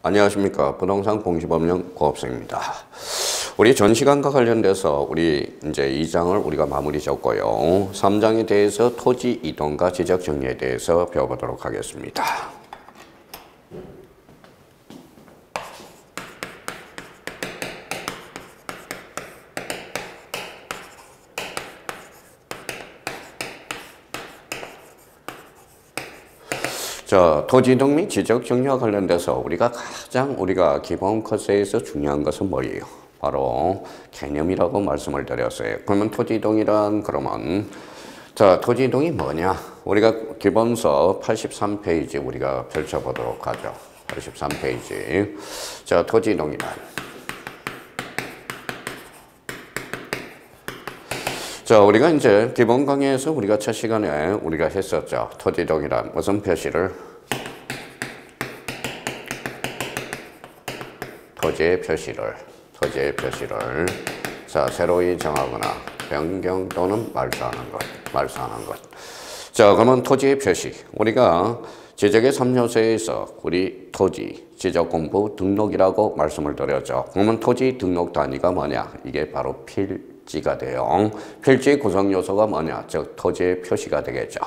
안녕하십니까. 부동산 공시법령 고업생입니다. 우리 전 시간과 관련돼서 우리 이제 2장을 우리가 마무리 졌고요. 3장에 대해서 토지 이동과 지적 정리에 대해서 배워보도록 하겠습니다. 자, 토지 이동 및 지적 정리와 관련돼서 우리가 기본 코스에서 중요한 것은 뭐예요? 바로 개념이라고 말씀을 드렸어요. 그러면 토지 이동이란 자, 토지 이동이 뭐냐? 우리가 기본서 83페이지 우리가 펼쳐보도록 하죠. 83페이지. 자, 토지 이동이란. 자, 우리가 이제 기본 강의에서 우리가 첫 시간에 우리가 했었죠. 토지 이동이란 무슨 표시를? 토지의 표시를 자, 새로이 정하거나 변경 또는 말소하는 것. 자, 그러면 토지의 표시. 우리가 지적의 3요소에서 우리 토지 지적 공부 등록이라고 말씀을 드렸죠. 그러면 토지 등록 단위가 뭐냐? 이게 바로 필지가 돼요. 필지 구성 요소가 뭐냐? 즉 토지의 표시가 되겠죠.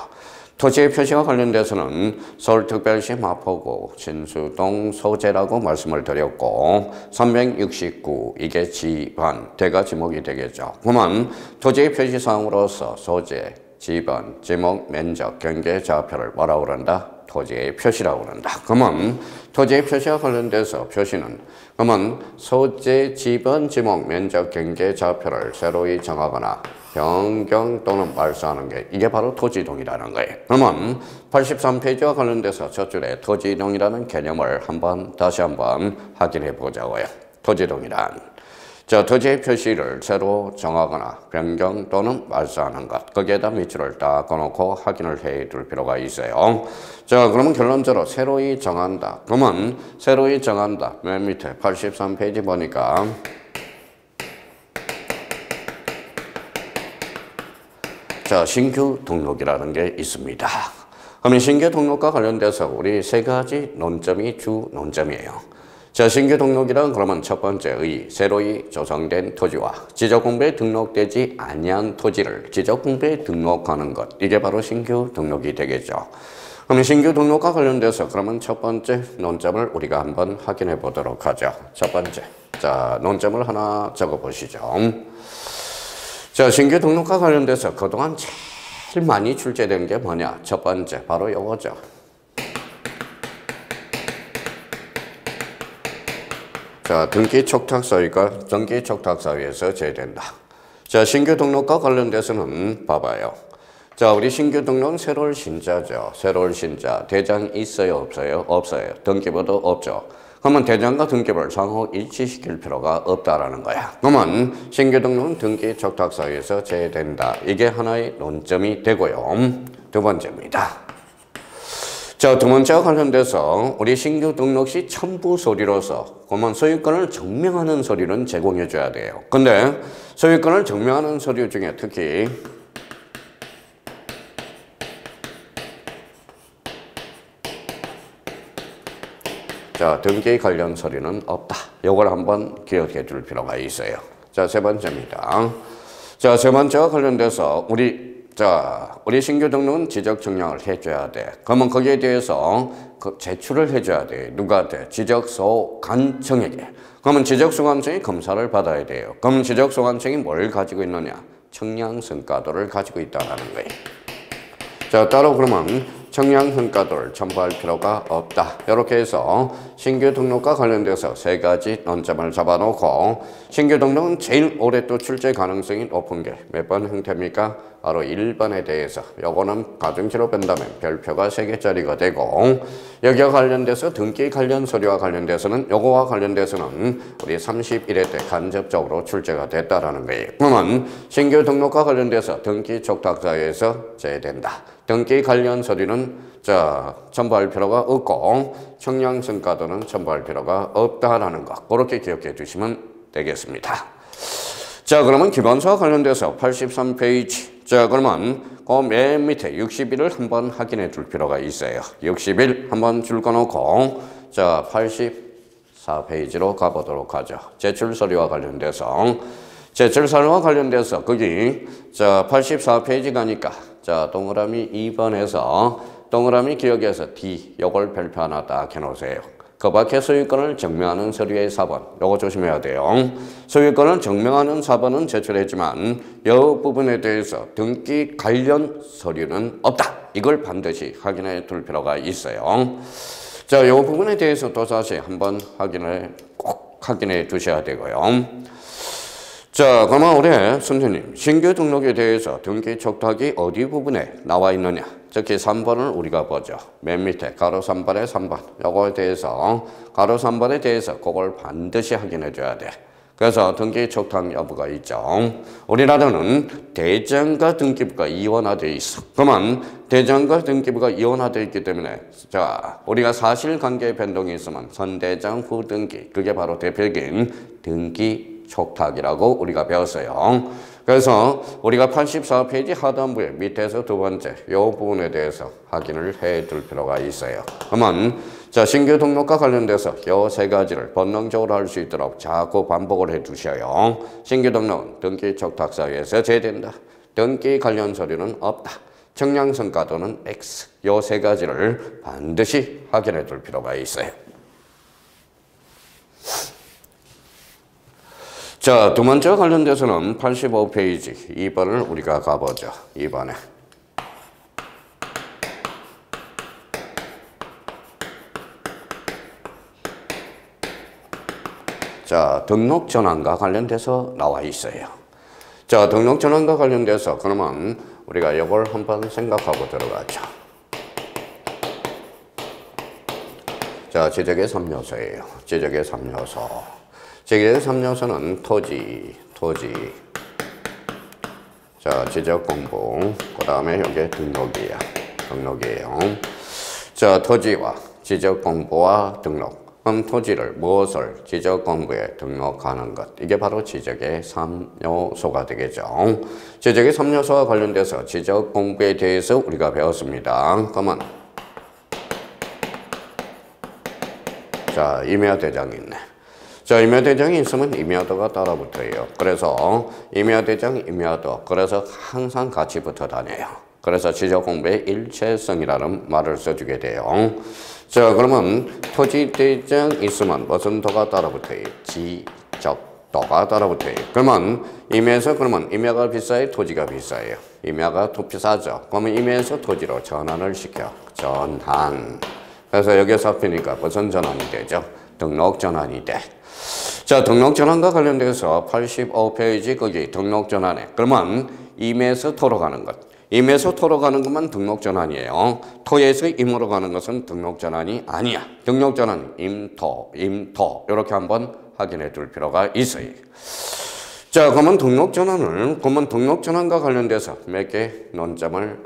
토지의 표시와 관련돼서는 서울특별시 마포구 진수동 소재라고 말씀을 드렸고 369 이게 지번 대가 지목이 되겠죠. 그러면 토지의 표시사항으로서 소재, 지번, 지목, 면적, 경계, 좌표를 뭐라고 그런다? 토지의 표시라고 그런다. 그러면 토지의 표시와 관련돼서 표시는 그러면 소재, 지번, 지목, 면적, 경계, 좌표를 새로이 정하거나 변경 또는 말소하는 게 이게 바로 토지 이동이라는 거예요. 그러면 83페이지와 관련돼서 저줄에 토지 이동이라는 개념을 다시 한번 확인해 보자고요. 토지 이동이란 자, 토지의 표시를 새로 정하거나 변경 또는 말소하는 것. 거기에다 밑줄을 딱 꺼놓고 확인을 해 둘 필요가 있어요. 자, 그러면 결론적으로 새로이 정한다. 그러면 새로이 정한다. 맨 밑에 83페이지 보니까 자, 신규 등록이라는 게 있습니다. 그러면 신규 등록과 관련돼서 우리 세 가지 논점이 주 논점이에요. 자, 신규 등록이란 그러면 첫 번째 새로이 조성된 토지와 지적공부에 등록되지 아니한 토지를 지적공부에 등록하는 것. 이게 바로 신규 등록이 되겠죠. 그러면 신규 등록과 관련돼서 그러면 첫 번째 논점을 우리가 한번 확인해 보도록 하죠. 첫 번째. 자, 논점을 하나 적어 보시죠. 자, 신규 등록과 관련돼서 그동안 제일 많이 출제된 게 뭐냐? 첫 번째, 바로 요거죠. 자, 등기 촉탁 사유에서 제외된다. 자, 신규 등록과 관련돼서는 봐봐요. 자, 우리 신규 등록은 새로운 신자죠. 새로운 신자. 대장 있어요? 없어요? 없어요. 등기부도 없죠. 그러면 대장과 등기부를 상호 일치시킬 필요가 없다라는 거야. 그러면 신규 등록은 등기 촉탁 사유에서 제외된다. 이게 하나의 논점이 되고요. 두 번째입니다. 자, 두 번째와 관련돼서 우리 신규 등록 시 첨부 서류로서 그러면 소유권을 증명하는 서류는 제공해 줘야 돼요. 근데 소유권을 증명하는 서류 중에 특히 자, 등기 관련 서류는 없다. 이걸 한번 기억해 줄 필요가 있어요. 자, 세 번째입니다. 자, 세 번째와 관련돼서 우리 신규 등록은 지적 증명을 해줘야 돼. 그러면 거기에 대해서 제출을 해줘야 돼. 누구한테? 지적소관청에게. 그러면 지적소관청이 검사를 받아야 돼요. 그러면 지적소관청이 뭘 가지고 있느냐? 청량성과도를 가지고 있다는 거예요. 자, 따로 그러면 청량성과도를 첨부할 필요가 없다. 이렇게 해서 신규 등록과 관련돼서 세 가지 논점을 잡아놓고 신규 등록은 제일 오래 또 출제 가능성이 높은 게 몇 번 형태입니까? 바로 1번에 대해서 요거는 가중치로 뺀다면 별표가 3개짜리가 되고 여기와 관련돼서 등기 관련 서류와 관련돼서는 요거와 관련돼서는 우리 31회 때 간접적으로 출제가 됐다라는 거예요. 그러면 신규 등록과 관련돼서 등기 촉탁사유에서 제외된다. 등기 관련 서류는 첨부할 필요가 없고 청량성과도는 첨부할 필요가 없다라는 것. 그렇게 기억해 주시면 되겠습니다. 자, 그러면 기본서와 관련돼서 83페이지. 자, 그러면 그 맨 밑에 60일을 한번 확인해 줄 필요가 있어요. 60일 한번 줄 거놓고 자, 84페이지로 가보도록 하죠. 제출 서류와 관련돼서 거기 자 84페이지 가니까 자 동그라미 2번에서 동그라미 기억에서 D 요걸 별표 하나 딱 해놓으세요. 그 밖에 소유권을 증명하는 서류의 4번 요거 조심해야 돼요. 소유권을 증명하는 4번은 제출했지만 이 부분에 대해서 등기 관련 서류는 없다. 이걸 반드시 확인해 둘 필요가 있어요. 자, 이 부분에 대해서 또 다시 한번 꼭 확인해 두셔야 되고요. 자, 그러면 우리 선생님 신규 등록에 대해서 등기 촉탁이 어디 부분에 나와 있느냐? 특히 3번을 우리가 보죠. 맨 밑에 가로 3번에 3번 요거에 대해서 가로 3번에 대해서 그걸 반드시 확인해 줘야 돼. 그래서 등기 촉탁 여부가 있죠. 우리나라는 대장과 등기부가 이원화되어 있어. 그러면 대장과 등기부가 이원화되어 있기 때문에 자 우리가 사실관계 변동이 있으면 선대장 후등기 그게 바로 대표적인 등기 촉탁이라고 우리가 배웠어요. 그래서 우리가 84페이지 하단부에 밑에서 두 번째 이 부분에 대해서 확인을 해 둘 필요가 있어요. 그러면 자 신규 등록과 관련돼서 이 세 가지를 본능적으로 할 수 있도록 자꾸 반복을 해 두셔요. 신규 등록은 등기 촉탁 사유에서 제외된다. 등기 관련 서류는 없다. 청량성과도는 X. 이 세 가지를 반드시 확인해 둘 필요가 있어요. 자, 두 번째와 관련돼서는 85페이지 2번을 우리가 가보죠. 2번에. 자, 등록 전환과 관련돼서 나와 있어요. 자, 등록 전환과 관련돼서 그러면 우리가 이걸 한번 생각하고 들어가죠. 자, 지적의 3요소예요. 지적의 3요소. 지적의 3요소는 토지. 자, 지적 공부. 그 다음에 여기 등록이에요. 자, 토지와 지적 공부와 등록. 그럼 토지를 무엇을 지적 공부에 등록하는 것. 이게 바로 지적의 3요소가 되겠죠. 지적의 3요소와 관련돼서 지적 공부에 대해서 우리가 배웠습니다. 그러면 자, 임야대장이 있네. 자, 임야대장이 있으면 임야도가 따라붙어요. 그래서 임야대장, 임야도. 그래서 항상 같이 붙어 다녀요. 그래서 지적 공부의 일체성이라는 말을 써주게 돼요. 자, 그러면 토지대장 있으면 무슨 도가 따라붙어요? 지적도가 따라붙어요. 그러면 임야에서 그러면 임야가 비싸요? 토지가 비싸요? 임야가 더 비싸죠. 그러면 임야에서 토지로 전환을 시켜. 전환. 그래서 여기서 합히니까 무슨 전환이 되죠? 등록 전환이 돼. 자, 등록 전환과 관련돼서 85페이지 거기 등록 전환에 그러면 임에서 토로 가는 것. 임에서 토로 가는 것만 등록 전환이에요. 토에서 임으로 가는 것은 등록 전환이 아니야. 등록 전환 임토 이렇게 한번 확인해 둘 필요가 있어요. 자, 그러면 등록 전환과 관련돼서 몇 개 논점을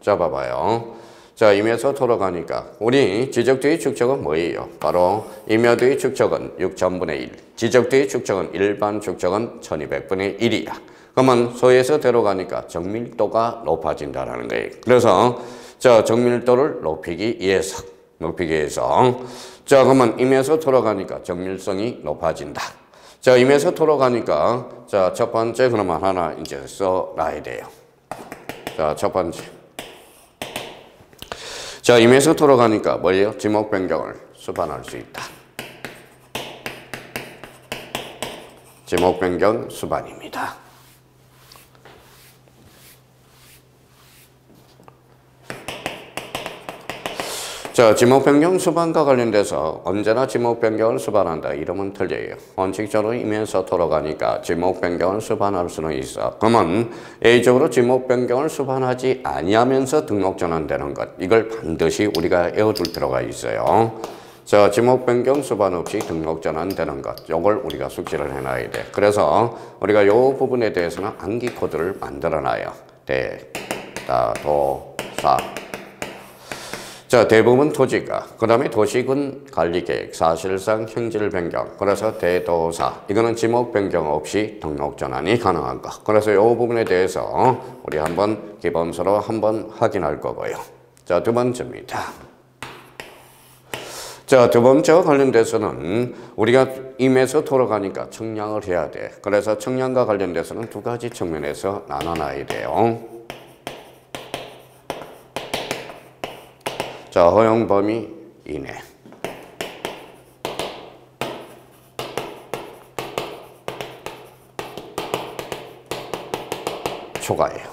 잡아봐요. 자, 임에서 토로 가니까 우리 지적도의 축척은 뭐예요? 바로 임야도의 축척은 6000분의 1, 지적도의 축척은 일반 축척은 1200분의 1이야. 그러면 소에서 대로 가니까 정밀도가 높아진다는 거예요. 그래서 자, 정밀도를 높이기 위해서 자, 그러면 임에서 토로 가니까 정밀성이 높아진다. 자, 임에서 토로 가니까 자, 첫 번째 그러면 하나 이제 써놔야 돼요. 자, 첫 번째. 자, 임에서 토로 가니까 뭐예요? 지목 변경을 수반할 수 있다. 지목 변경 수반입니다. 자, 지목 변경 수반과 관련돼서 언제나 지목 변경을 수반한다. 이러면 틀려요. 원칙적으로 임에서 토로 가니까 지목 변경을 수반할 수는 있어. 그러면 A적으로 지목 변경을 수반하지 아니하면서 등록 전환되는 것. 이걸 반드시 우리가 외워둘 필요가 있어요. 자, 지목 변경 수반 없이 등록 전환되는 것. 요걸 우리가 숙지를 해놔야 돼. 그래서 우리가 요 부분에 대해서는 암기 코드를 만들어놔요. 대다도사. 자, 대부분 토지가, 그 다음에 도시군 관리계획, 사실상 형질 변경, 그래서 대도사, 이거는 지목 변경 없이 등록 전환이 가능한 것. 그래서 이 부분에 대해서 우리 한번 기본서로 한번 확인할 거고요. 자, 두 번째입니다. 자, 두 번째와 관련돼서는 우리가 임에서 돌아가니까 청량을 해야 돼. 그래서 청량과 관련돼서는 두 가지 측면에서 나눠놔야 돼요. 자, 허용 범위 이내. 초과예요.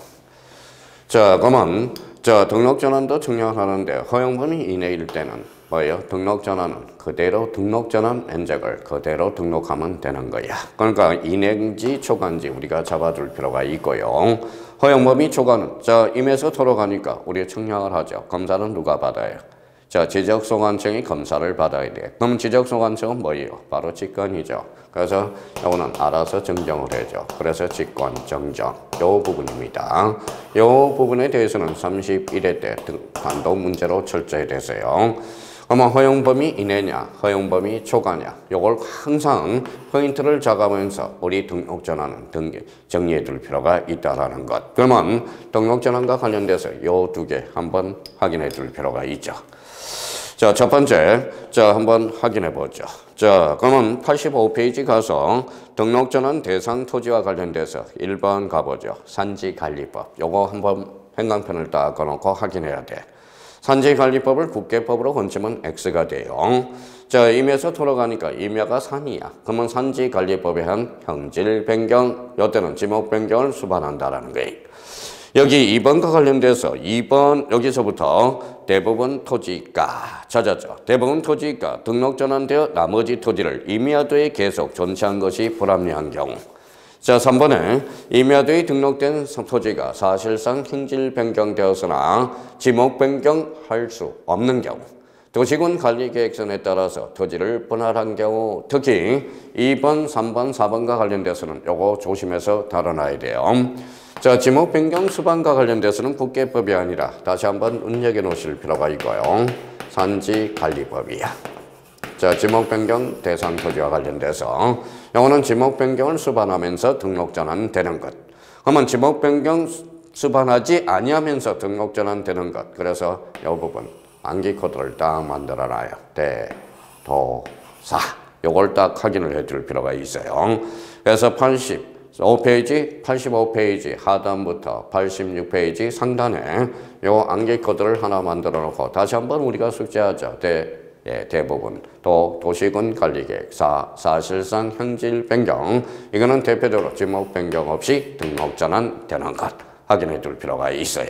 자, 그러면 등록 전환도 청량하는데 허용 범위 이내일 때는 뭐예요? 등록 전환은 그대로 등록 전환 면적을 그대로 등록하면 되는 거야. 그러니까 이내인지 초과인지 우리가 잡아줄 필요가 있고요. 허용 범위 초과는 임에서 돌아가니까 우리 청량을 하죠. 검사는 누가 받아요? 지적소관청이 검사를 받아야 돼. 그럼 지적소관청은 뭐예요? 바로 직권이죠. 그래서 이거는 알아서 정정을 해줘. 그래서 직권, 정정, 요 부분입니다. 요 부분에 대해서는 31회 때 단독 문제로 철저히 됐어요. 그러면 허용 범위 이내냐, 허용 범위 초과냐, 요걸 항상 포인트를 잡아가면서 우리 등록 전환은 정리해 둘 필요가 있다라는 것. 그러면 등록 전환과 관련돼서 요 두 개 한번 확인해 둘 필요가 있죠. 자, 첫 번째, 한번 확인해 보죠. 그러면 85페이지 가서 등록 전환 대상 토지와 관련돼서 1번 가보죠. 산지관리법. 요거 한번 행강편을 딱 꺼놓고 확인해야 돼. 산지관리법을 국계법으로 건치면 X가 돼요. 임에서 돌아가니까 임야가 산이야. 그러면 산지관리법에 한 형질 변경, 요때는 지목 변경을 수반한다라는 거예요. 여기 2번과 관련돼서 2번 여기서부터 대부분 토지가 찾았죠. 대부분 토지가 등록 전환되어 나머지 토지를 임야도에 계속 존치한 것이 불합리한 경우. 3번에 임야도에 등록된 토지가 사실상 형질 변경되었으나 지목 변경할 수 없는 경우. 도시군 관리계획선에 따라서 토지를 분할한 경우, 특히 2번, 3번, 4번과 관련돼서는 요거 조심해서 다뤄놔야 돼요. 지목 변경 수반과 관련돼서는 국계법이 아니라 다시 한번 눈여겨 놓으실 필요가 있고요. 산지관리법이야. 지목 변경 대상 토지와 관련돼서 요거는 지목 변경을 수반하면서 등록 전환되는 것. 그러면 지목 변경 수반하지 아니하면서 등록 전환되는 것. 그래서 이 부분 암기 코드를 딱 만들어 놔요. 대도사. 요걸 딱 확인을 해 줄 필요가 있어요. 그래서 85페이지, 85페이지 하단부터 86페이지 상단에 요 암기 코드를 하나 만들어 놓고 다시 한번 우리가 숙제하죠. 대부분 도시군 관리계획 사실상 형질 변경, 이거는 대표적으로 지목 변경 없이 등록 전환되는 것 확인해 둘 필요가 있어요.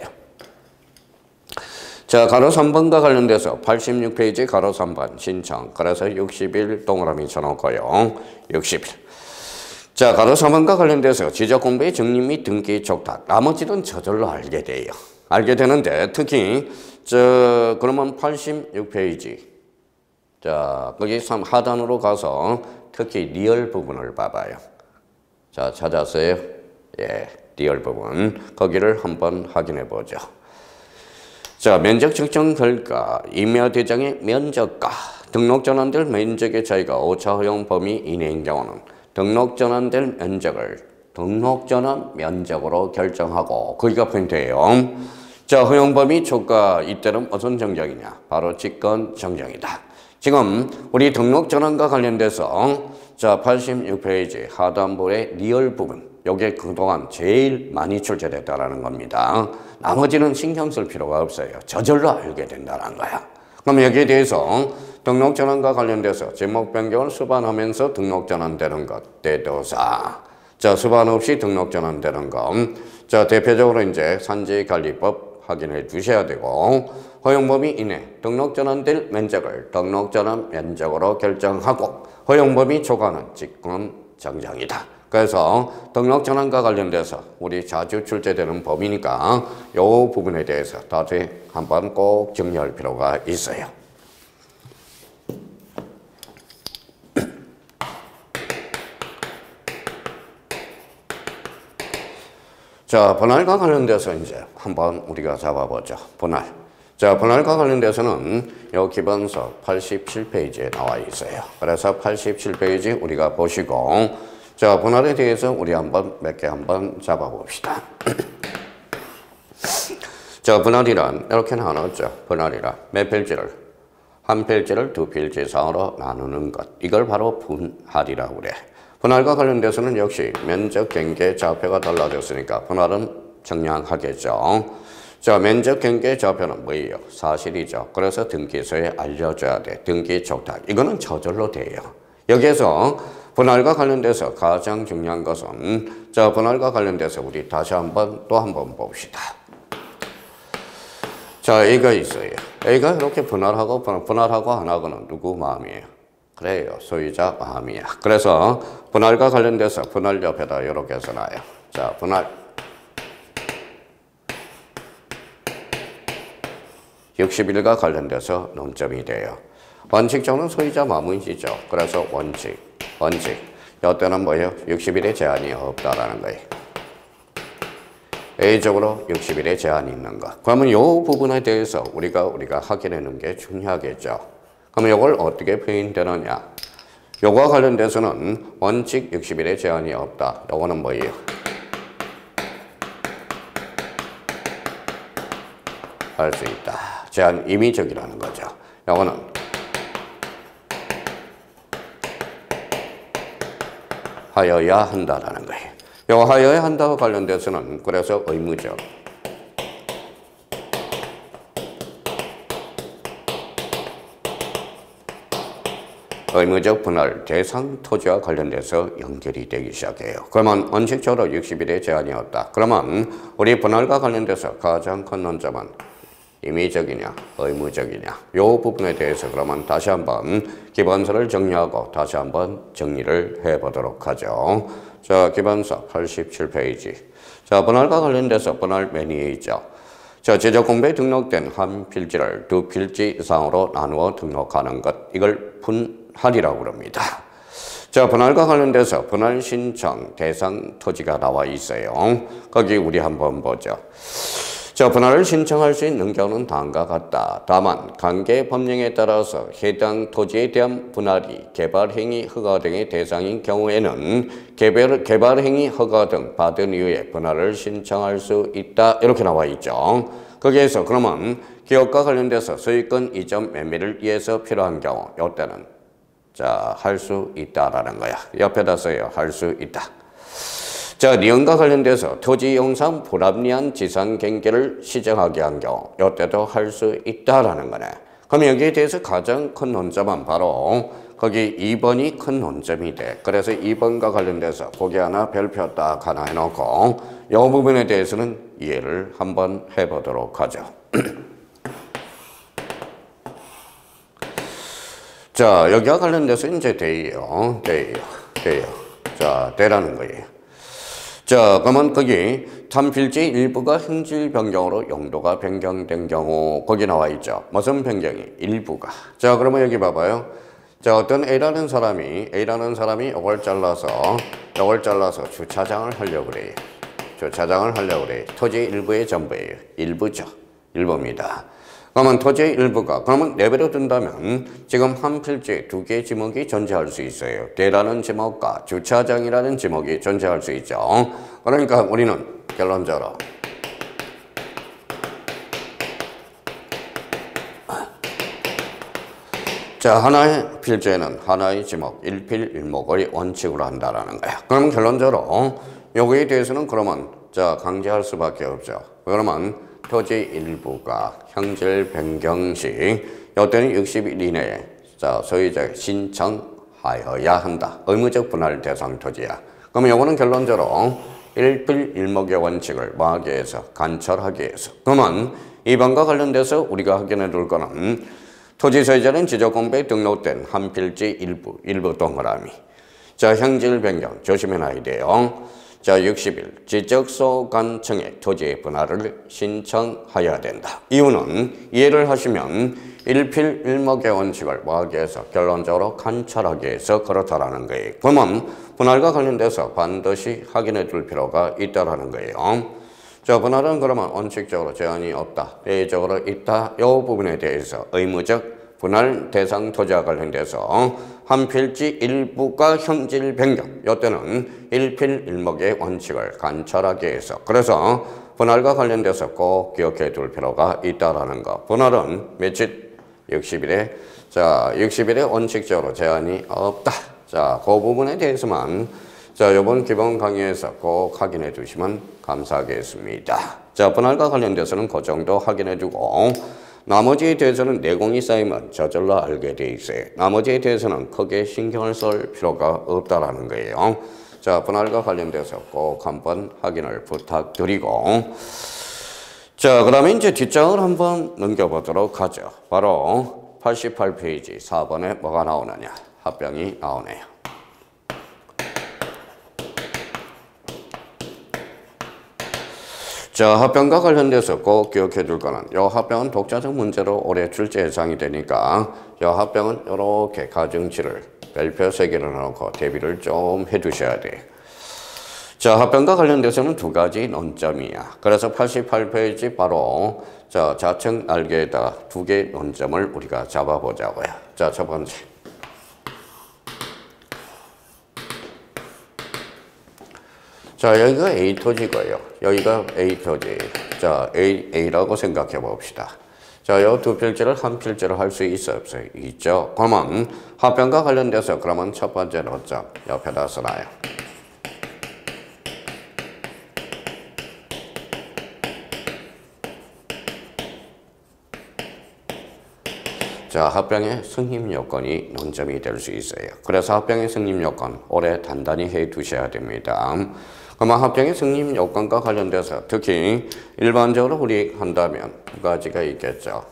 가로 3번과 관련돼서 86페이지 가로 3번 신청. 그래서 60일 동그라미 쳐놓고요. 60일. 가로 3번과 관련돼서 지적공부의 정리 및 등기 촉탁. 나머지는 저절로 알게 돼요. 알게 되는데 특히 그러면 86페이지. 거기 하단으로 가서 특히 리얼 부분을 봐봐요. 찾았어요? 예, 리얼 부분. 거기를 한번 확인해 보죠. 면적 측정 결과 임야 대장의 면적과 등록 전환될 면적의 차이가 오차 허용 범위 이내인 경우는 등록 전환될 면적을 등록 전환 면적으로 결정하고, 거기가 포인트예요. 허용 범위 초과 이때는 무슨 정정이냐? 바로 직권 정정이다. 지금 우리 등록 전환과 관련돼서 86페이지 하단부의 리얼 부분, 요게 그동안 제일 많이 출제됐다라는 겁니다. 나머지는 신경 쓸 필요가 없어요. 저절로 알게 된다는 거야. 그럼 여기에 대해서 등록 전환과 관련돼서 지목 변경을 수반하면서 등록 전환되는 것, 대도사. 수반 없이 등록 전환되는 것. 대표적으로 이제 산지관리법 확인해 주셔야 되고, 허용 범위 이내 등록 전환될 면적을 등록 전환 면적으로 결정하고, 허용 범위 초과는 직권 정정이다. 그래서 등록 전환과 관련돼서 우리 자주 출제되는 범위니까 이 부분에 대해서 다시 한번 꼭 정리할 필요가 있어요. 분할과 관련돼서 이제 한번 우리가 잡아보죠. 분할. 분할과 관련돼서는 이 기본서 87페이지에 나와 있어요. 그래서 87페이지 우리가 보시고, 분할에 대해서 우리 한번 몇 개 한번 잡아봅시다. 분할이란 이렇게 나눴죠. 분할이란 몇 필지를 한 필지를 두 필지 이상으로 나누는 것. 이걸 바로 분할이라고 그래. 분할과 관련돼서는 역시 면적, 경계, 좌표가 달라졌으니까 분할은 정량하겠죠. 자, 면적, 경계, 좌표는 뭐예요? 사실이죠. 그래서 등기소에 알려줘야 돼. 등기 촉탁. 이거는 저절로 돼요. 여기에서 분할과 관련돼서 가장 중요한 것은 자, 분할과 관련돼서 우리 다시 또 한번 봅시다. 자, A가 있어요. A가 이렇게 분할하고 안 하고는 누구 마음이에요? 그래요. 소유자 마음이야. 그래서 분할과 관련돼서 분할 옆에다 이렇게 써놔요. 자, 분할 60일과 관련돼서 논점이 돼요. 원칙적으로는 소유자 마음이시죠. 그래서 원칙. 이때는 뭐예요? 60일의 제한이 없다라는 거예요. A적으로 60일의 제한이 있는 것. 그러면 이 부분에 대해서 우리가 확인하는 게 중요하겠죠. 그러면 이걸 어떻게 표현되느냐? 요거와 관련돼서는 원칙 60일의 제한이 없다. 요거는 뭐예요? 할 수 있다. 제한 임의적이라는 거죠. 요거는 하여야 한다라는 거예요. 요 하여야 한다와 관련돼서는 그래서 의무적. 의무적 분할 대상 토지와 관련돼서 연결이 되기 시작해요. 그러면 원칙적으로 60일의 제한이 없다. 그러면 우리 분할과 관련돼서 가장 큰 논점은 임의적이냐 의무적이냐 이 부분에 대해서 그러면 다시 한번 기본서를 정리하고 다시 한번 정리를 해보도록 하죠. 자, 기본서 87페이지. 자, 분할과 관련돼서 분할 매니에 있죠. 자, 제적공부에 등록된 한 필지를 두 필지 이상으로 나누어 등록하는 것. 이걸 분할이라고 합니다. 자, 분할과 관련돼서 분할 신청 대상 토지가 나와 있어요. 거기 우리 한번 보죠. 자, 분할을 신청할 수 있는 경우는 다음과 같다. 다만 관계 법령에 따라서 해당 토지에 대한 분할이 개발행위 허가 등의 대상인 경우에는 개발행위 허가 등 받은 이후에 분할을 신청할 수 있다. 이렇게 나와 있죠. 거기에서 그러면 기업과 관련돼서 소유권 이전 매매를 위해서 필요한 경우 이때는 자, 할 수 있다라는 거야. 옆에다 써요. 할 수 있다. 자, 니은과 관련돼서 토지 이용상 불합리한 지상 경계를 시정하게 한 경우 이때도 할 수 있다라는 거네. 그럼 여기에 대해서 가장 큰 논점은 바로 거기 2번이 큰 논점이 돼. 그래서 2번과 관련돼서 거기 하나 별표 딱 하나 해놓고 이 부분에 대해서는 이해를 한번 해보도록 하죠. 자, 여기와 관련돼서 이제 돼요. 자, 되라는 거예요. 자, 그러면 거기 탐필지 일부가 형질 변경으로 용도가 변경된 경우 거기 나와 있죠. 무슨 변경이? 일부가. 자, 그러면 여기 봐봐요. 자, 어떤 A라는 사람이 이걸 잘라서 주차장을 하려고 그래요. 토지 일부의 전부예요. 일부죠. 일부입니다. 그러면 토지의 일부가 그러면 내버려 둔다면 지금 한 필지에 두 개의 지목이 존재할 수 있어요. 대라는 지목과 주차장이라는 지목이 존재할 수 있죠. 그러니까 우리는 결론적으로 자, 하나의 필지에는 하나의 지목, 일필일목을 원칙으로 한다라는 거야. 그럼 결론적으로 여기에 대해서는 그러면 자, 강제할 수밖에 없죠. 그러면 토지 일부가 형질 변경 시 이때는 60일 이내에 자, 소유자 신청하여야 한다. 의무적 분할 대상 토지야. 그러면 이거는 결론적으로 일필일목의 원칙을 뭐하기 위해서 관철하기 위해서. 그러면 2번과 관련돼서 우리가 확인해 둘 거는 토지 소유자는 지적공부에 등록된 한 필지 일부 동그라미. 자, 형질 변경 조심해놔야 돼요. 자, 60일 지적소관청에 토지의 분할을 신청하여야 된다. 이유는 이해를 하시면 일필일목의 원칙을 뭐하기 위해서 결론적으로 관철하기 위해서 그렇다라는 거예요. 그러면 분할과 관련돼서 반드시 확인해 둘 필요가 있다라는 거예요. 자, 분할은 그러면 원칙적으로 제한이 없다. 예외적으로 있다. 이 부분에 대해서 의무적 분할 대상 토지와 관련돼서 한 필지 일부가 형질 변경 이때는 일필일목의 원칙을 관철하기 위해서 그래서 분할과 관련돼서 꼭 기억해 둘 필요가 있다라는 거. 분할은 며칠? 60일에 자, 60일에 원칙적으로 제한이 없다. 자, 그 부분에 대해서만 자, 이번 기본 강의에서 꼭 확인해 주시면 감사하겠습니다. 자, 분할과 관련돼서는 그 정도 확인해 주고 나머지에 대해서는 내공이 쌓이면 저절로 알게 돼 있어요. 나머지에 대해서는 크게 신경을 쓸 필요가 없다라는 거예요. 자, 분할과 관련돼서 꼭 한번 확인을 부탁드리고 자, 그 다음에 이제 뒷장을 한번 넘겨보도록 하죠. 바로 88페이지 4번에 뭐가 나오느냐. 합병이 나오네요. 자, 합병과 관련돼서 꼭 기억해 둘 거는 이 합병은 독자적 문제로 올해 출제 예상이 되니까 이 합병은 이렇게 가중치를 별표 3개를 넣고 대비를 좀 해두셔야 돼요. 자, 합병과 관련돼서는 두 가지 논점이야. 그래서 88페이지 바로 자, 좌측 날개에다가 두 개의 논점을 우리가 잡아보자고요. 자, 첫 번째. 자, 여기가 A토지고요. 여기가 A토지. 자, A라고 생각해 봅시다. 자, 이 두 필지를 한 필지로 할 수 있어 없어요? 있죠. 그러면 합병과 관련돼서 그러면 첫 번째 논점 옆에다 써놔요. 자, 합병의 승인 요건이 논점이 될 수 있어요. 그래서 합병의 승인 요건 오래 단단히 해 두셔야 됩니다. 그러면 합병의 승인 요건과 관련돼서 특히 일반적으로 우리 한다면 두 가지가 있겠죠.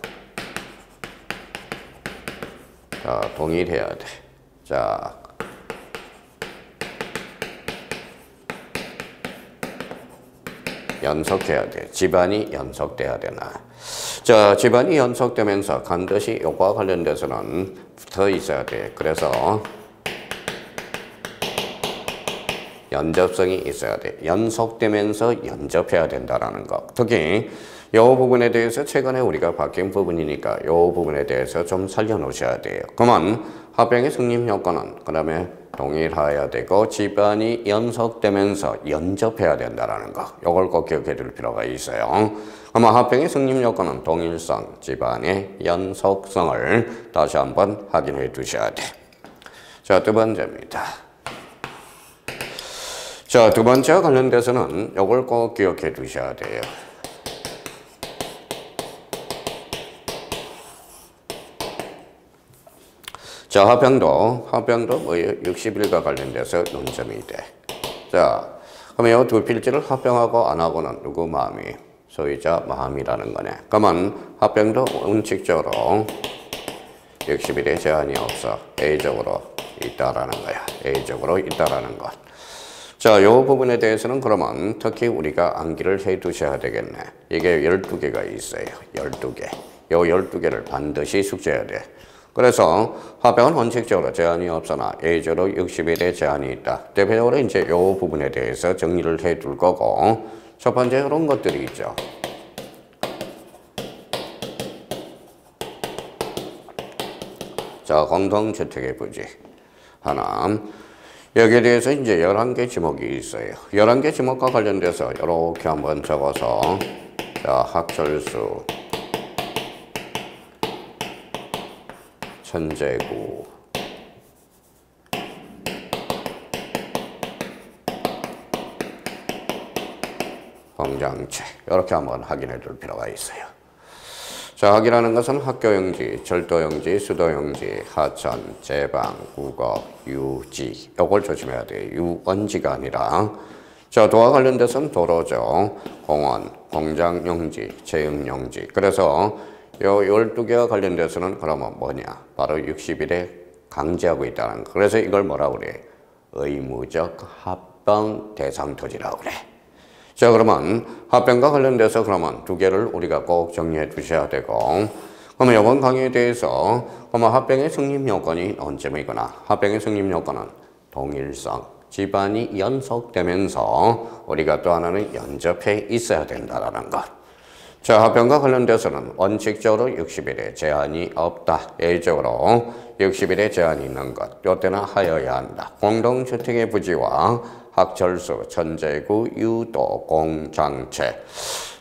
자, 동일해야 돼. 자, 연속해야 돼. 집안이 연속돼야 되나. 자, 집안이 연속되면서 반드시 요거와 관련돼서는 붙어 있어야 돼. 그래서 연접성이 있어야 돼. 연속되면서 연접해야 된다라는 거. 특히 이 부분에 대해서 최근에 우리가 바뀐 부분이니까 이 부분에 대해서 좀 살려놓으셔야 돼요. 그러면 합병의 승립 요건은 그 다음에 동일해야 되고 집안이 연속되면서 연접해야 된다라는 거. 이걸 꼭 기억해 둘 필요가 있어요. 그러면 합병의 승립 요건은 동일성, 집안의 연속성을 다시 한번 확인해 두셔야 돼. 자, 두 번째입니다. 자, 두 번째와 관련돼서는 이걸 꼭 기억해 두셔야 돼요. 자, 합병도 뭐 60일과 관련돼서 논점이 돼. 자, 그러면 이 두 필지를 합병하고 안 하고는 누구 마음이? 소유자 마음이라는 거네. 그러면 합병도 원칙적으로 60일에 제한이 없어. A적으로 있다라는 거야. A적으로 있다라는 것. 자, 이 부분에 대해서는 그러면 특히 우리가 암기를 해 두셔야 되겠네. 이게 12개가 있어요. 12개. 이 12개를 반드시 숙제해야 돼. 그래서 합병은 원칙적으로 제한이 없으나 A적으로 60일에 제한이 있다. 대표적으로 이제 이 부분에 대해서 정리를 해 둘 거고, 첫 번째 이런 것들이 있죠. 자, 공동주택의 부지. 하나. 여기에 대해서 이제 11개 지목이 있어요. 11개 지목과 관련돼서 이렇게 한번 적어서, 자, 학철수, 천재구, 공장체 이렇게 한번 확인해 둘 필요가 있어요. 자, 확인하는 것은 학교용지, 철도용지, 수도용지, 하천, 제방, 국어, 유지 이걸 조심해야 돼요. 유원지가 아니라 자, 도와 관련돼서는 도로죠. 공원, 공장용지, 체육용지. 그래서 요 12개와 관련돼서는 그러면 뭐냐? 바로 60일에 강제하고 있다는 거. 그래서 이걸 뭐라고 그래? 의무적 합병 대상 토지라고 그래. 자, 그러면 합병과 관련돼서 그러면 두 개를 우리가 꼭 정리해 두셔야 되고, 그러면 이번 강의에 대해서 그러면 합병의 승립 요건이 논점이거나 합병의 승립 요건은 동일성, 집안이 연속되면서 우리가 또 하나는 연접해 있어야 된다라는 것. 자, 합병과 관련돼서는 원칙적으로 60일에 제한이 없다. A적으로 60일에 제한이 있는 것. 이때는 하여야 한다. 공동주택의 부지와 학철수, 천재구, 유도, 공장체.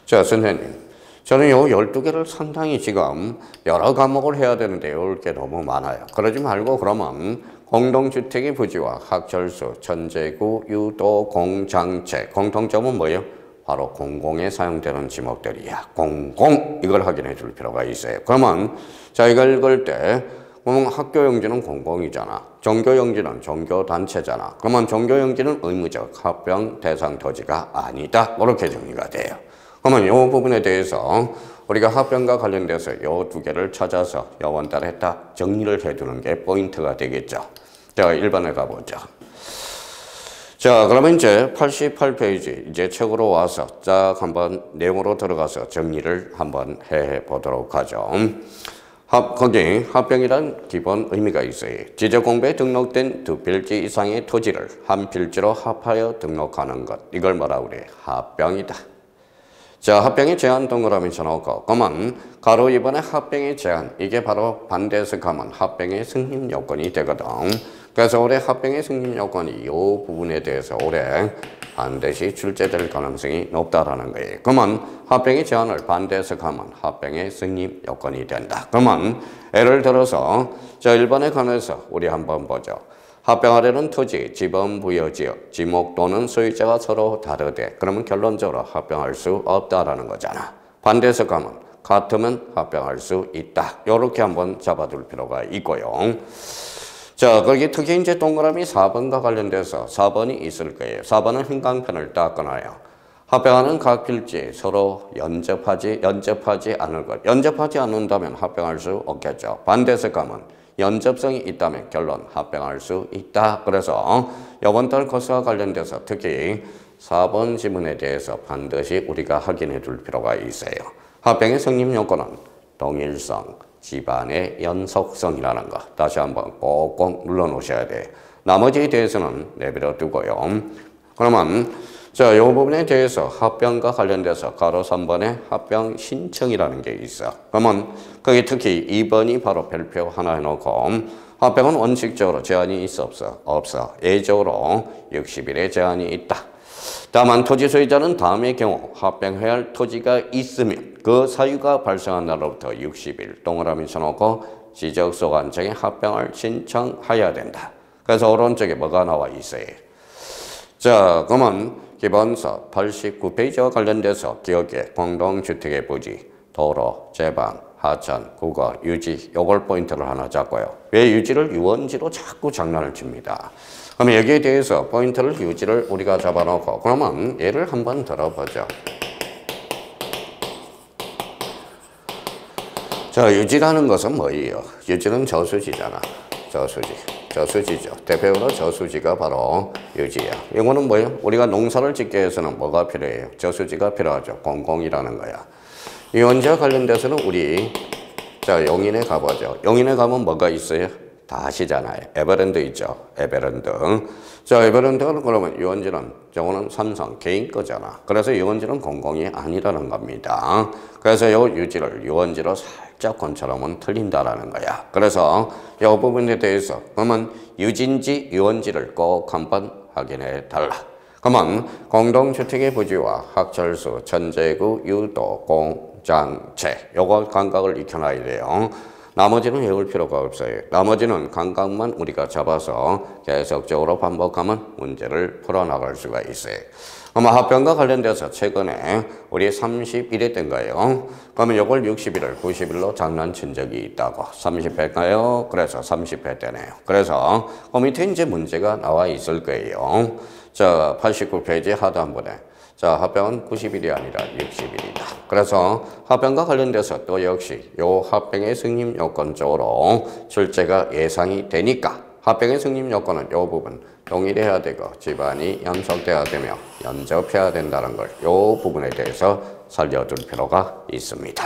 자, 선생님. 저는 요 12개를 상당히 지금 여러 과목을 해야 되는데 외울 게 너무 많아요. 그러지 말고 그러면 공동주택의 부지와 학철수, 천재구, 유도, 공장체. 공통점은 뭐예요? 바로 공공에 사용되는 지목들이야. 공공! 이걸 확인해 줄 필요가 있어요. 그러면 자, 이걸 읽을 때 학교 용지는 공공이잖아. 종교 용지는 종교단체잖아. 그러면 종교 용지는 의무적 합병 대상 토지가 아니다. 이렇게 정리가 돼요. 그러면 이 부분에 대해서 우리가 합병과 관련돼서 이 두 개를 찾아서 여원달에 딱 정리를 해두는 게 포인트가 되겠죠. 자, 1번에 가보죠. 자, 그러면 이제 88페이지 이제 책으로 와서 쫙 한번 내용으로 들어가서 정리를 한번 해 보도록 하죠. 거기 합병이란 기본 의미가 있어요. 지적공부에 등록된 두 필지 이상의 토지를 한 필지로 합하여 등록하는 것. 이걸 뭐라고 그래? 합병이다. 자, 합병의 제한 동그라미 쳐놓고 그러면 가로 2번의 합병의 제한 이게 바로 반대해서 가면 합병의 승인 요건이 되거든. 그래서 올해 합병의 승인 요건이 이 부분에 대해서 올해 반드시 출제될 가능성이 높다라는 거예요. 그러면 합병의 제한을 반대해서 가면 합병의 승인 요건이 된다. 그러면 예를 들어서 자, 1번에 관해서 우리 한번 보죠. 합병하려는 토지, 지번 부여지역, 지목 또는 소유자가 서로 다르되 그러면 결론적으로 합병할 수 없다라는 거잖아. 반대해서 가면 같으면 합병할 수 있다. 이렇게 한번 잡아둘 필요가 있고요. 자, 거기 특히 이제 동그라미 4번과 관련돼서 4번이 있을 거예요. 4번은 행강편을 딱 끊어요. 합병하는 각 필지 서로 연접하지 않을 것. 연접하지 않는다면 합병할 수 없겠죠. 반대해서 가면 연접성이 있다면 결론 합병할 수 있다. 그래서 이번 달 코스와 관련돼서 특히 4번 지문에 대해서 반드시 우리가 확인해 둘 필요가 있어요. 합병의 성립 요건은 동일성, 집안의 연속성이라는 거. 다시 한번 꼭꼭 눌러 놓으셔야 돼요. 나머지에 대해서는 내버려 두고요. 그러면 자, 이 부분에 대해서 합병과 관련돼서 가로 3번에 합병 신청이라는 게 있어. 그러면 거기 특히 2번이 바로 별표 하나 해놓고 합병은 원칙적으로 제한이 있어 없어? 없어. 예적으로 60일의 제한이 있다. 다만 토지 소유자는 다음의 경우 합병해야 할 토지가 있으면 그 사유가 발생한 날로부터 60일 동그라미 쳐놓고 지적소관청에 합병을 신청해야 된다. 그래서 오른쪽에 뭐가 나와 있어요? 자, 그러면 기본서 89페이지와 관련돼서 기억에 공동주택의 부지, 도로, 제방, 하천, 국어, 유지 요걸 포인트를 하나 잡고요. 왜 유지를 유원지로 자꾸 장난을 칩니다. 그럼 여기에 대해서 포인트를 유지를 우리가 잡아놓고 그러면 예를 한번 들어보죠. 자, 유지라는 것은 뭐예요? 유지는 저수지잖아. 저수지죠. 대표적으로 저수지가 바로 유지야. 이거는 뭐예요? 우리가 농사를 짓기 위해서는 뭐가 필요해요? 저수지가 필요하죠. 공공이라는 거야. 유원지와 관련돼서는 우리 자, 용인에 가보죠. 용인에 가면 뭐가 있어요? 다 아시잖아요. 에버랜드 있죠. 에버랜드. 자, 에버랜드는 그러면 유원지는 저거는 삼성 개인 거잖아. 그래서 유원지는 공공이 아니라는 겁니다. 그래서 요 유지를 유원지로 살짝 관찰하면 틀린다라는 거야. 그래서 이 부분에 대해서 그러면 유진지, 유원지를 꼭 한번 확인해 달라. 그러면 공동주택의 부지와 학철수, 천재구, 유도, 공장체 요거 감각을 익혀놔야 돼요. 나머지는 외울 필요가 없어요. 나머지는 감각만 우리가 잡아서 계속적으로 반복하면 문제를 풀어나갈 수가 있어요. 아마 합병과 관련돼서 최근에 우리 30일 했던 거예요. 그러면 이걸 60일을 90일로 장난친 적이 있다고. 30회가요? 그래서 30회 때네요. 그래서 그 밑에 이제 문제가 나와 있을 거예요. 자, 89페이지 하도 한 번에. 자, 합병은 90일이 아니라 60일이다. 그래서 합병과 관련돼서 또 역시 요 합병의 승인 요건 쪽으로 출제가 예상이 되니까 합병의 승인 요건은 요 부분 동일해야 되고 집안이 연속돼야 되며 연접해야 된다는 걸 요 부분에 대해서 살려둘 필요가 있습니다.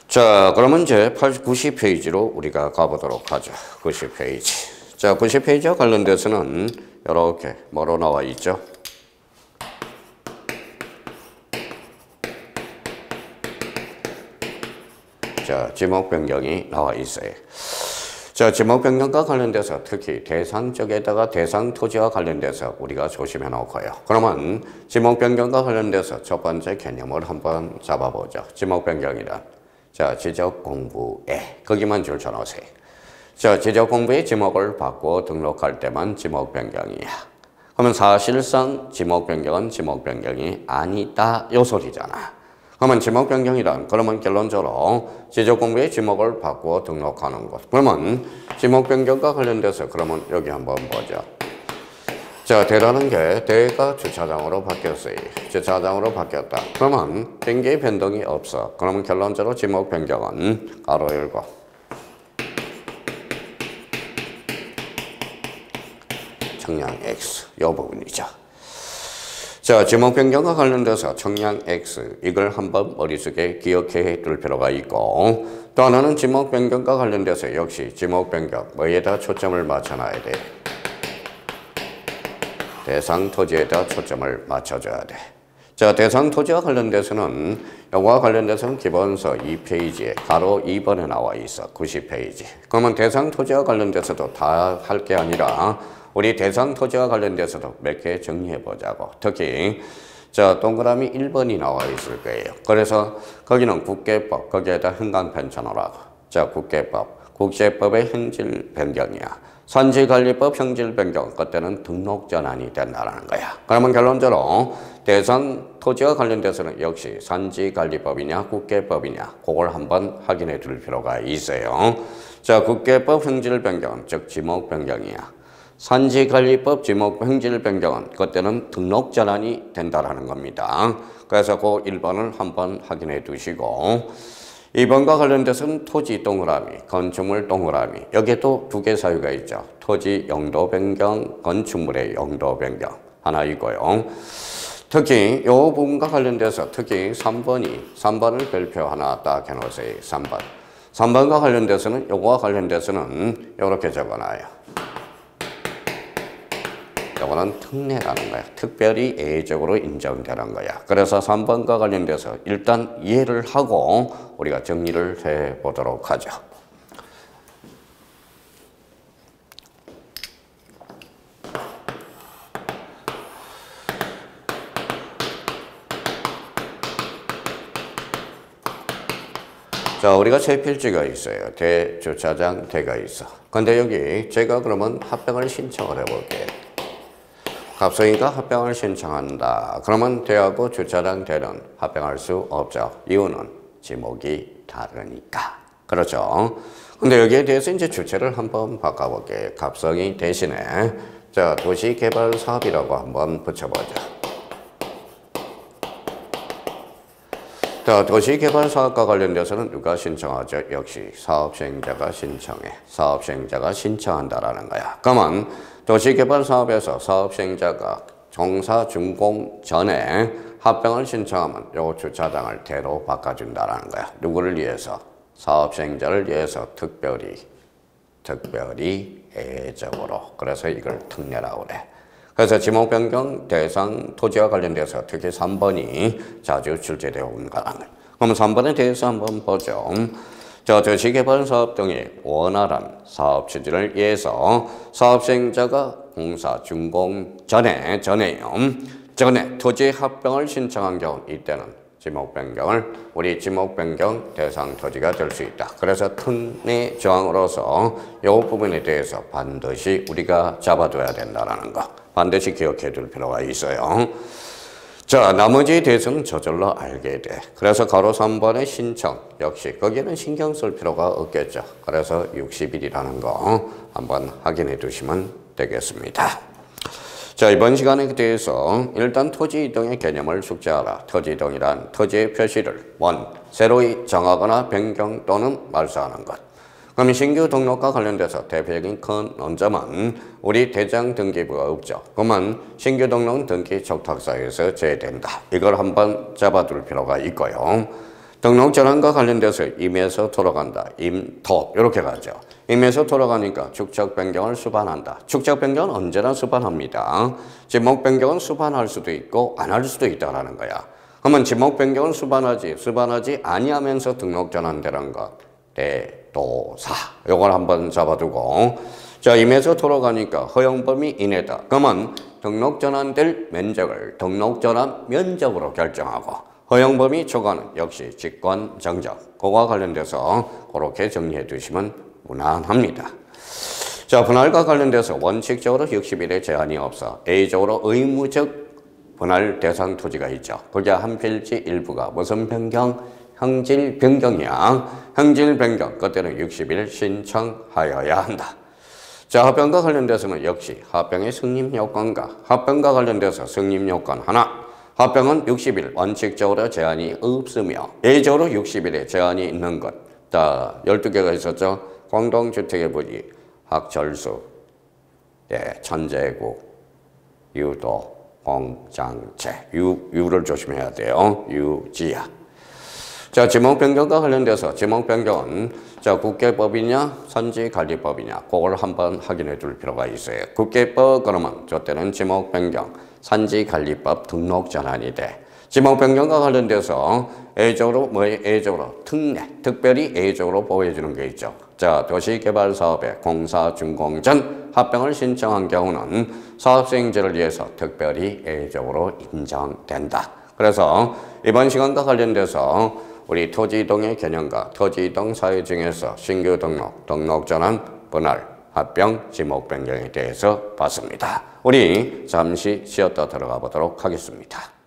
자, 그러면 이제 90페이지로 우리가 가보도록 하죠. 90페이지. 자, 90페이지와 관련돼서는 이렇게 뭐로 나와 있죠? 자, 지목 변경이 나와 있어요. 자, 지목 변경과 관련돼서 특히 대상 쪽에다가 대상 토지와 관련돼서 우리가 조심해 놓고요. 그러면 지목 변경과 관련돼서 첫 번째 개념을 한번 잡아보죠. 지목 변경이란 자, 지적 공부에 거기만 줄 쳐놓으세요. 자, 지적 공부의 지목을 바꾸어 등록할 때만 지목 변경이야. 그러면 사실상 지목 변경은 지목 변경이 아니다 요 소리잖아. 그러면 지목 변경이란 그러면 결론적으로 지적 공부의 지목을 바꾸어 등록하는 것. 그러면 지목 변경과 관련돼서 그러면 여기 한번 보죠. 자, 대라는 게 대가 주차장으로 바뀌었어요. 주차장으로 바뀌었다. 그러면 등기의 변동이 없어. 그러면 결론적으로 지목 변경은 가로 열고 청량 X 이 부분이죠. 자, 지목 변경과 관련돼서 청량 X 이걸 한번 머릿속에 기억해 둘 필요가 있고 또 하나는 지목 변경과 관련돼서 역시 지목 변경 뭐에다 초점을 맞춰놔야 돼. 대상 토지에다 초점을 맞춰줘야 돼. 자, 대상 토지와 관련돼서는 요거와 관련돼서는 기본서 2페이지에 가로 2번에 나와 있어. 90페이지. 그러면 대상 토지와 관련돼서도 다 할 게 아니라 우리 대상 토지와 관련돼서도 몇 개 정리해 보자고. 특히 자, 동그라미 1번이 나와 있을 거예요. 그래서 거기는 국계법, 거기에다 흥강 편찬하라고. 자, 국계법, 국제법의 형질 변경이야. 산지관리법 형질 변경, 그때는 등록 전환이 된다는 거야. 그러면 결론적으로 대상 토지와 관련돼서는 역시 산지관리법이냐 국계법이냐 그걸 한번 확인해 둘 필요가 있어요. 자, 국계법 형질 변경, 즉 지목 변경이야. 산지관리법 지목 형질 변경은 그때는 등록 전환이 된다라는 겁니다. 그래서 그 1번을 한번 확인해 두시고 2번과 관련돼서는 토지 동그라미, 건축물 동그라미 여기에도 두 개 사유가 있죠. 토지 용도 변경, 건축물의 용도 변경 하나 있고요. 특히 이 부분과 관련돼서 특히 3번을 별표 하나 딱 해놓으세요. 3번과 관련돼서는 요거와 관련돼서는 이렇게 적어놔요. 이거는 특례라는 거야. 특별히 예외적으로 인정되는 거야. 그래서 3번과 관련돼서 일단 이해를 하고 우리가 정리를 해보도록 하죠. 자, 우리가 세 필지가 있어요. 대, 주차장, 대가 있어. 근데 여기 제가 그러면 합병을 신청을 해볼게요. 갑성이가 합병을 신청한다. 그러면 대하고 주차장 대는 합병할 수 없죠. 이유는 지목이 다르니까. 그렇죠. 근데 여기에 대해서 이제 주체를 한번 바꿔볼게요. 갑성이 대신에 자, 도시개발사업이라고 한번 붙여보자. 자, 도시개발사업과 관련돼서는 누가 신청하죠? 역시 사업시행자가 신청해. 사업시행자가 신청한다라는 거야. 그러면 도시개발사업에서 사업시행자가 종사 준공 전에 합병을 신청하면 요 주차장을 대로 바꿔준다라는 거야. 누구를 위해서? 사업시행자를 위해서 특별히 예외적으로. 그래서 이걸 특례라고 그래. 그래서 지목 변경 대상 토지와 관련돼서 특히 3번이 자주 출제되어 온 거라는 거야. 그럼 3번에 대해서 한번 보죠. 저 도시개발사업 등의 원활한 사업 추진을 위해서 사업시행자가 공사 준공 전에 토지 합병을 신청한 경우 이때는 지목 변경을 우리 지목 변경 대상 토지가 될 수 있다. 그래서 특례 조항으로서 이 부분에 대해서 반드시 우리가 잡아둬야 된다는 거 반드시 기억해 둘 필요가 있어요. 자, 나머지에 대해서는 저절로 알게 돼. 그래서 가로 3번의 신청 역시 거기는 신경 쓸 필요가 없겠죠. 그래서 60일이라는 거 한번 확인해 두시면 되겠습니다. 자, 이번 시간에 대해서 일단 토지 이동의 개념을 숙지하라. 토지 이동이란 토지의 표시를 새로이 정하거나 변경 또는 말소하는 것. 그럼 신규 등록과 관련돼서 대표적인 큰 논점은 우리 대장 등기부가 없죠. 그러면 신규 등록 등기 적탁사에서 제외된다. 이걸 한번 잡아둘 필요가 있고요. 등록 전환과 관련돼서 임에서 돌아간다. 임토 이렇게 가죠. 임에서 돌아가니까 축적 변경을 수반한다. 축적 변경은 언제나 수반합니다. 지목 변경은 수반할 수도 있고 안 할 수도 있다라는 거야. 그러면 지목 변경은 수반하지 아니하면서 등록 전환되는 것. 도사. 요걸 한번 잡아두고. 자, 임에서 돌아가니까 허용범위 이내다. 그러면 등록 전환될 면적을 등록 전환 면적으로 결정하고 허용범위 초과는 역시 직권 정적. 그거와 관련돼서 그렇게 정리해 두시면 무난합니다. 자, 분할과 관련돼서 원칙적으로 60일의 제한이 없어 A적으로 의무적 분할 대상 토지가 있죠. 그게 한 필지 일부가 무슨 변경? 형질 변경이야. 형질 변경. 그때는 60일 신청하여야 한다. 자, 합병과 관련돼서는 역시 합병의 승립 요건과 합병과 관련돼서 승립 요건 하나. 합병은 60일 원칙적으로 제한이 없으며 A적으로 60일에 제한이 있는 것. 자, 12개가 있었죠. 공동주택의 부지, 학철수, 천재구, 유도, 공장체, 유를 조심해야 돼요. 유지야. 자, 지목변경과 관련돼서 지목변경은 자, 국계법이냐 산지관리법이냐 그걸 한번 확인해 둘 필요가 있어요. 국계법 그러면 저때는 지목변경, 산지관리법 등록전환이 돼. 지목변경과 관련돼서 A적으로 뭐에 A적으로 특례, 특별히 A적으로 보호해주는 게 있죠. 자, 도시개발사업에 공사준공전 합병을 신청한 경우는 사업수행제를 위해서 특별히 A적으로 인정된다. 그래서 이번 시간과 관련돼서 우리 토지이동의 개념과 토지이동 사유 중에서 신규 등록, 등록전환, 분할, 합병, 지목 변경에 대해서 봤습니다. 우리 잠시 쉬었다 들어가 보도록 하겠습니다.